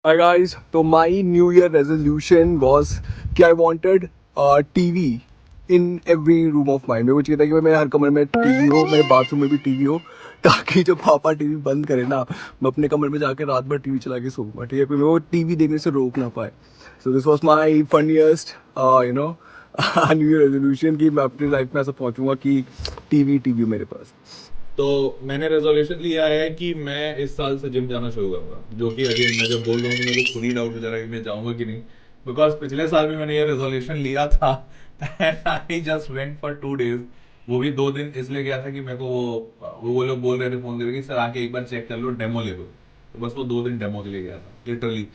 Hi guys, so my New Year resolution was कि I wanted TV in every room of mine. मेरे को चाहिए था कि मेरे हर कमरे में टीवी हो, मेरे बाथरूम में भी टीवी हो, ताकि जब पापा टीवी बंद करे ना, मैं अपने कमरे में जाके रात भर टीवी चला के सोऊंगा, ठीक है, फिर मैं वो टीवी देखने से रोक ना पाए. So this was my funniest, New Year resolution कि मैं अपनी लाइफ में ऐसा पहुंचूंगा कि टीवी मेरे पास. तो मैंने रेजोल्यूशन लिया है कि मैं इस साल से जिम जाना शुरू करूंगा, जो कि अगेन मैं जब बोल रहा हूँ मेरे को खुद ही डाउट हो जा रहा है कि मैं जाऊंगा कि नहीं, बिकॉज पिछले साल भी मैंने ये रेजोल्यूशन लिया था and I just went for 2 days. वो भी 2 दिन इसलिए गया था कि मेरे को वो लोग बोल रहे थे फोन करके, सर आके एक बार चेक कर लो, डेमो ले लो. तो बस वो 2 दिन डेमो के लिए गया था लिटरली.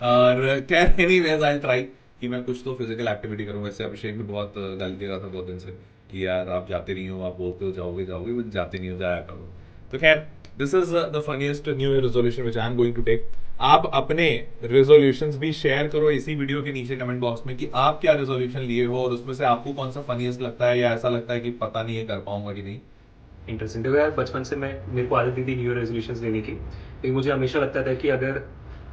और खैर एनीवेज आई ट्राई कि मैं कुछ तो फिजिकल एक्टिविटी करूँ. वैसे अभिषेक भी बहुत गाली दे रहा था 2 दिन से कि यार आप जाते नहीं हो, आप बोलते हो जाओगे जाओगे, बट जाते नहीं हो, जाया करो. तो खैर this is the funniest new year resolution which I am going to take. आप अपने रेजोल्यूशंस भी शेयर करो इसी वीडियो के नीचे कमेंट बॉक्स में कि आप क्या रेजोल्यूशन लिए हो और उसमें से आपको कौन सा फनीस्ट लगता है या ऐसा लगता है कि पता नहीं है कर पाऊंगा कि नहीं. इंटरेस्टिंग. देखो यार, बचपन से मेरे को आदत थी न्यू ईयर रेजोल्यूशंस लेने की, लेकिन मुझे हमेशा लगता था कि अगर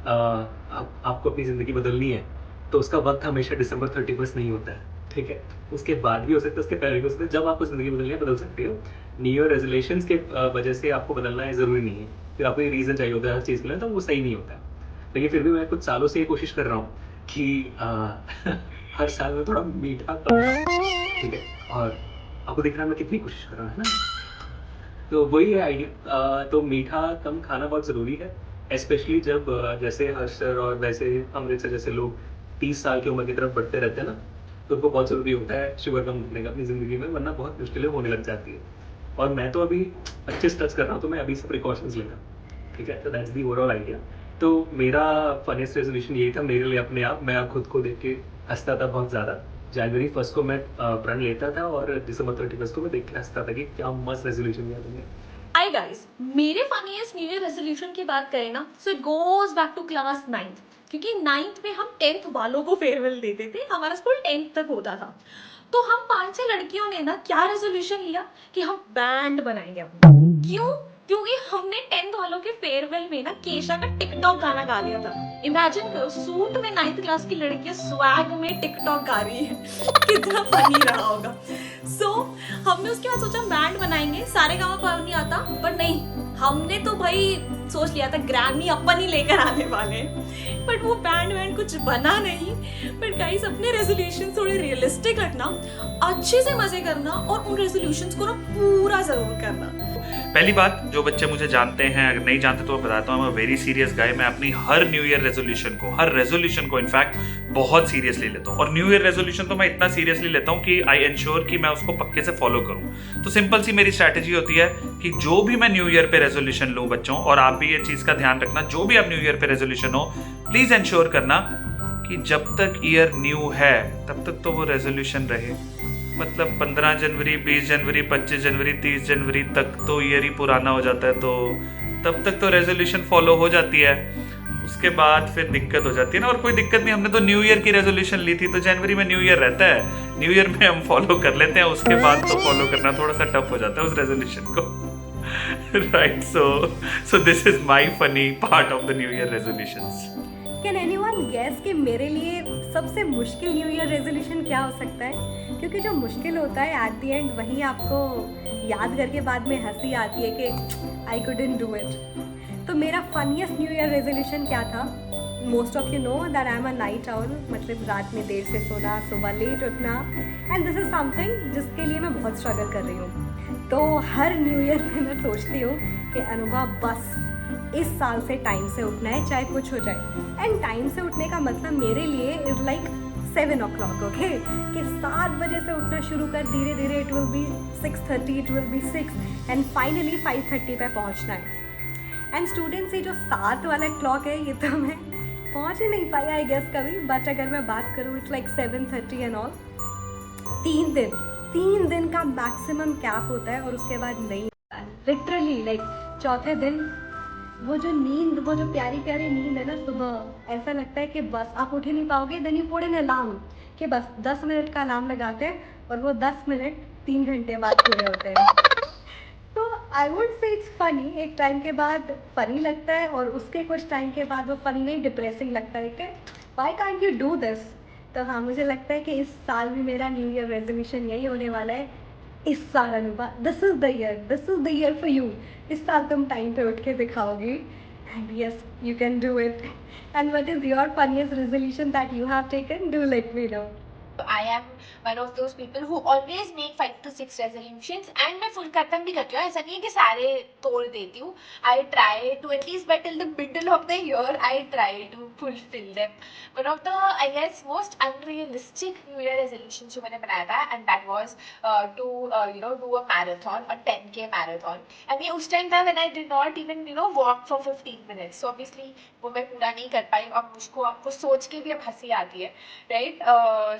आपको अपनी ज़िंदगी बदलनी है तो उसका वक्त हमेशा दिसंबर 31 नहीं होता है. ठीक है, उसके बाद भी हो सकता है, उसके पहले भी हो सकता है. जब आपको ज़िंदगी बदलनी है बदल सकते हो. न्यू ईयर रेजोल्यूशंस के वजह से आपको बदलना है ज़रूरी नहीं है. फिर आपको एक रीज़न चाहिए होता है हर चीज़ के लिए, तो वो सही नहीं होता है. लेकिन फिर भी मैं कुछ सालों से ये कोशिश कर रहा हूँ कि हर साल में थोड़ा मीठा कम. ठीक है, और आपको दिख रहा है मैं कितनी कोशिश कर रहा हूँ, है ना. तो वही है आइडिया. तो मीठा कम खाना बहुत ज़रूरी है, स्पेशली जब जैसे हर्षर और वैसे अमृत से जैसे लोग 30 साल की उम्र की तरफ बढ़ते रहते हैं ना, तो उनको बहुत ज़रूरी होता है शुगर कम करने का अपनी ज़िंदगी में, वरना बहुत मुश्किलें होने लग जाती है. और मैं तो अभी अच्छे स्टेप्स कर रहा हूँ, तो मैं अभी से प्रिकॉशंस ले रहा हूँ. ठीक है, तो दैट्स दी ओवरऑल आइडिया. तो मेरा फनीस्ट रेजोल्यूशन यही था मेरे लिए अपने आप. मैं खुद को देख के हंसता था बहुत ज़्यादा. जनवरी 1 को मैं प्रण लेता था और दिसंबर 31 को मैं देख के हंसता था कि क्या मस्त रेजोल्यूशन लिया तुमने. हाय गाइस, मेरे फनीएस्ट न्यू ईयर रेजोल्यूशन की बात करें ना, so it goes back to class 9th. क्योंकि 9th में हम 10th वालों को फेयरवेल देते थे. हमारा स्कूल 10th तक होता था. तो हम 5-6 लड़कियों ने ना क्या रेजोल्यूशन लिया कि हम बैंड बनाएंगे अपना. क्यों? क्योंकि हमने 10th वालों के फेयरवेल में ना केशा का टिकटॉक गाना गा दिया था. इमेजिन करो, सूट में 9th क्लास की लड़कियां स्वैग में टिकटॉक गा रही है. कितना फनी रहा होगा. सो हमने उसके बाद सोचा बैंड बनाएंगे. सारे गाँव पर नहीं आता, पर नहीं, हमने तो भाई सोच लिया था ग्रैमी अपन ही लेकर आने वाले हैं. बट वो बैंड कुछ बना नहीं. बट गाइस, अपने रेजोल्यूशन थोड़े रियलिस्टिक रखना, अच्छे से मजे करना और उन रेजोल्यूशंस को ना पूरा जरूर करना. पहली बात, जो बच्चे मुझे जानते हैं, अगर नहीं जानते तो मैं बताता हूँ, मैं वेरी सीरियस गाय. मैं अपनी हर न्यू ईयर रेजोल्यूशन को इनफैक्ट बहुत सीरियसली लेता हूँ. और न्यू ईयर रेजोल्यूशन तो मैं इतना सीरियसली लेता हूँ कि आई एंश्योर कि मैं उसको पक्के से फॉलो करूँ. तो सिंपल सी मेरी स्ट्रैटेजी होती है कि जो भी मैं न्यू ईयर पे रेजोल्यूशन लूँ बच्चों, और आप भी ये चीज़ का ध्यान रखना, जो भी आप न्यू ईयर पे रेजोल्यूशन हो, प्लीज़ एंश्योर करना कि जब तक ईयर न्यू है तब तक तो वो रेजोल्यूशन रहे. मतलब 15 जनवरी, 20 जनवरी, 25 जनवरी, 30 जनवरी तक तो ईयर ही पुराना हो जाता है, तो तब तक तो रेजोल्यूशन फॉलो हो जाती है. उसके बाद फिर दिक्कत हो जाती है ना. और कोई दिक्कत नहीं, हमने तो न्यू ईयर की रेजोल्यूशन ली थी, तो जनवरी में न्यू ईयर रहता है, न्यू ईयर में हम फॉलो कर लेते हैं. उसके बाद तो फॉलो करना थोड़ा सा टफ हो जाता है उस रेजोल्यूशन को. Right, so this is my funny part of the new year resolutions. Can anyone guess कि मेरे लिए सबसे मुश्किल न्यू ईयर रेजोल्यूशन क्या हो सकता है? क्योंकि जो मुश्किल होता है एट द एंड वही आपको याद करके बाद में हंसी आती है कि आई कुडंट डू इट. तो मेरा फनीस्ट न्यू ईयर रेजोल्यूशन क्या था? Most of you know that I am a night owl. मतलब रात में देर से सोना, सुबह लेट उठना, एंड दिस इज़ समथिंग जिसके लिए मैं बहुत स्ट्रगल कर रही हूँ. तो हर न्यू ईयर में मैं सोचती हूँ कि अनुभव बस इस साल से टाइम से उठना है, चाहे कुछ हो जाए. एंड टाइम से उठने का मतलब मेरे लिए इज़ लाइक 7 o'clock, ओके, कि 7 बजे से उठना शुरू कर. धीरे धीरे it will be 6:30, it will be 6, and finally 5:30 पे पहुंचना है. एंड स्टूडेंट्स, ये जो 7 वाला क्लॉक है, ये तो मैं पहुंच ही नहीं पाई आई गेस कभी. बट अगर मैं बात करूँ, इट्स लाइक 7:30 एंड ऑल. 3 दिन का मैक्सिमम कैप होता है और उसके बाद नहीं. लिटरली लाइक चौथे दिन वो जो नींद, वो जो प्यारी प्यारी नींद है ना सुबह, ऐसा लगता है कि बस आप उठ ही नहीं पाओगे. Then you put an alarm कि बस 10 मिनट का अलार्म लगाते हैं और वो 10 मिनट 3 घंटे बाद पूरे होते हैं. तो I would say it's funny. एक टाइम के बाद फनी लगता है और उसके कुछ टाइम के बाद वो फनी नहीं डिप्रेसिंग लगता है कि why can't you do this. तो हाँ, मुझे लगता है कि इस साल भी मेरा न्यू ईयर रेजोल्यूशन यही होने वाला है। इस साल Anupa, this is the year for you. इस साल तुम टाइम पे उठ के दिखाओगी and yes you can do it. And what is your funniest resolution that you have taken? Do let me know. I am one of those people who always make 5 to 6 resolutions and मैं full खत्म भी करती हूँ। ऐसा नहीं है कि सारे तोड़ देती हूँ। I try to at least by till the middle of the year I try to fulfill them. One of the I guess most unrealistic New Year resolutions जो मैंने बनाया था and that was to do a marathon, a 10K marathon. And ये उस time था when I did not even walk for 15 minutes. So obviously वो मैं पूरा नहीं कर पाई। अब मुझको आपको सोच के भी अब हंसी आती है, right?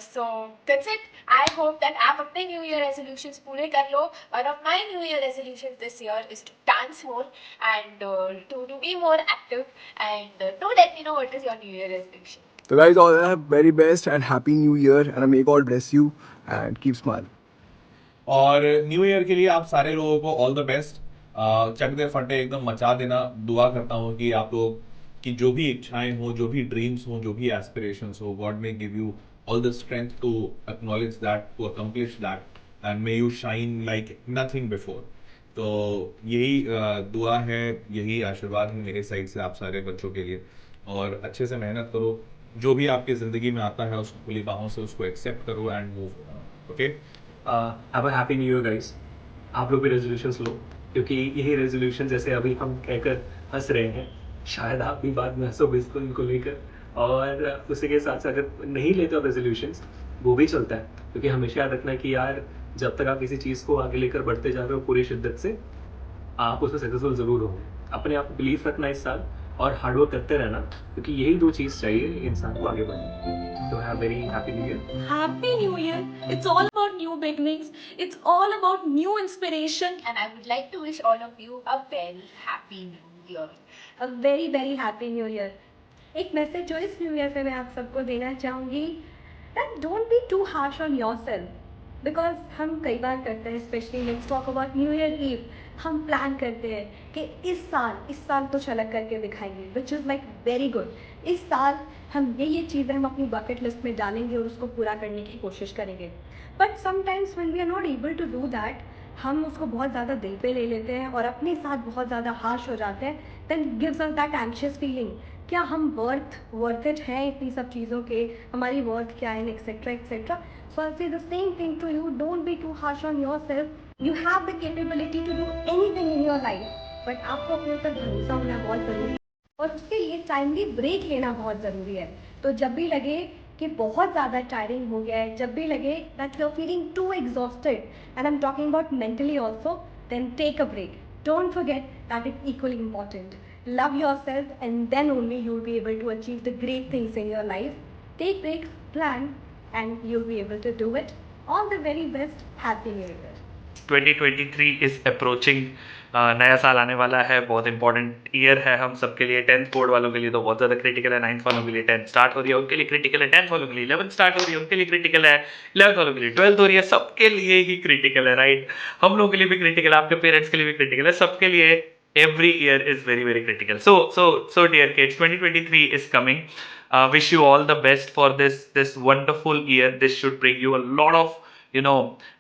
So that's it. I hope that आप अपने New Year resolutions पूरे कर लो. One of my New Year resolutions this year is to dance more and to be more active. And do let me know what is your New Year resolution. So guys, all the very best and happy new year, and may God bless you and keep smiling. और new year के लिए आप सारे लोगों को all the best. चक दे फटे एकदम मचा देना। दुआ करता हूँ कि आप लोग की जो भी इच्छाएं हो, जो भी ड्रीम्स हो, जो भी एस्पिरेशंस हो, God may give you all the strength to acknowledge that, to accomplish that, and may you shine like nothing before. तो यही दुआ है, यही आशीर्वाद है मेरे साइड से आप सारे बच्चों के लिए। और अच्छे से मेहनत करो, जो भी आपकी ज़िंदगी में आता है उसको खुली बाहों से उसको एक्सेप्ट करो and move. Okay, have a happy new year guys. आप लोग भी रेजोल्यूशंस लो, क्योंकि यही रेजोल्यूशन जैसे अभी हम कहकर हंस रहे हैं, शायद आप भी बाद में हंसोगे इसको इनको लेकर। और उसी के साथ साथ अगर नहीं लेते हो रेजोल्यूशंस, वो भी चलता है, क्योंकि हमेशा याद रखना कि यार जब तक आप किसी चीज़ को आगे लेकर बढ़ते जा रहे हो पूरी शिद्दत से, आप उसमें सक्सेसफुल ज़रूर होंगे। अपने आप को बिलीव रखना इस साल और हार्डवर्क करते रहना, क्योंकि यही दो चीज़ चाहिए इंसान को आगे बढ़ने। तो have very happy new year. Happy New Year. It's all about new beginnings. It's all about new inspiration. And I would like to wish all of you a very happy new year. A very very happy new year. एक message जो इस new year पे मैं आप सबको देना चाहूँगी, that don't be too harsh on your because हम कई बार करते हैं, specially let's talk about new year eve, हम प्लान करते हैं कि इस साल तो झलक करके दिखाएंगे, which is like very good. इस साल हम ये चीज़ें हम अपनी बकेट लिस्ट में डालेंगे और उसको पूरा करने की कोशिश करेंगे। But sometimes when we are not able to do that, हम उसको बहुत ज़्यादा दिल पे ले लेते हैं और अपने साथ बहुत ज़्यादा हार्श हो जाते हैं। Then gives us that anxious feeling, क्या हम वर्थ इट हैं इतनी सब चीज़ों के, हमारी वर्थ क्या है, etcetera etcetera. So I say the same thing to you, don't be too harsh on your self. You have the capability to do anything in your life, but आपको अपने ऊपर भरोसा होना बहुत ज़रूरी है और उसके लिए टाइमली ब्रेक लेना बहुत ज़रूरी है। तो जब भी लगे कि बहुत ज़्यादा टायरिंग हो गया है, जब भी लगे that you are feeling too exhausted, and I am talking about mentally also, then take a break. Don't forget that is equally important. Love yourself, and then only you'll be able to achieve the great things in your life. Take breaks, plan, and you'll be able to do it. All the very best. Happy New Year. 2023 is approaching. नया साल आने वाला है, बहुत important year है हम सबके लिए। 10th बोर्ड वालों के लिए तो बहुत ज़्यादा क्रिटिकल है, 9th वालों के लिए 10th स्टार्ट हो रही है उनके लिए क्रिटिकल है, 10th वालों के लिए 11th स्टार्ट हो रही है उनके लिए क्रिटिकल है, 11th वालों के लिए 12th हो रही है, सबके लिए ही क्रिटिकल है, राइट? हम लोगों के लिए भी क्रिटिकल है, आपके पेरेंट्स के लिए भी क्रिटिकल है, सबके लिए every year is very very critical. So dear kids, 2023 is coming. Wish you all the best for this wonderful year. This should bring you a lot of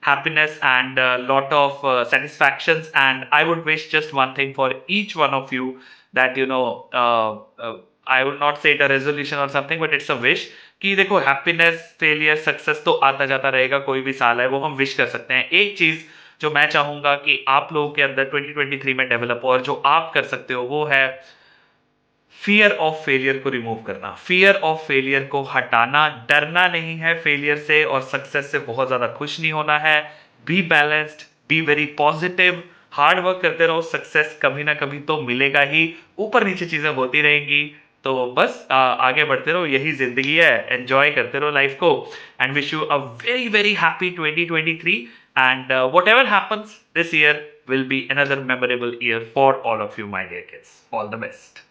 happiness and a lot of satisfactions. And I would wish just one thing for each one of you, that I would not say it a resolution or something, but it's a wish कि देखो happiness, failure, success तो आता जाता रहेगा, कोई भी साल है वो हम विश कर सकते हैं। एक चीज जो मैं चाहूंगा कि आप लोगों के अंदर 2023 में डेवलप हो और जो आप कर सकते हो वो है फियर ऑफ फेलियर को रिमूव करना, फियर ऑफ फेलियर को हटाना। डरना नहीं है फेलियर से और सक्सेस से बहुत ज्यादा खुश नहीं होना है। Be balanced, be very positive, hard work करते रहो, सक्सेस कभी ना कभी तो मिलेगा ही, ऊपर नीचे चीजें होती रहेंगी। तो बस आगे बढ़ते रहो, यही जिंदगी है, एंजॉय करते रहो लाइफ को। And wish you a very very happy 2023 and whatever happens this year will be another memorable year for all of you, my dear kids. All the best.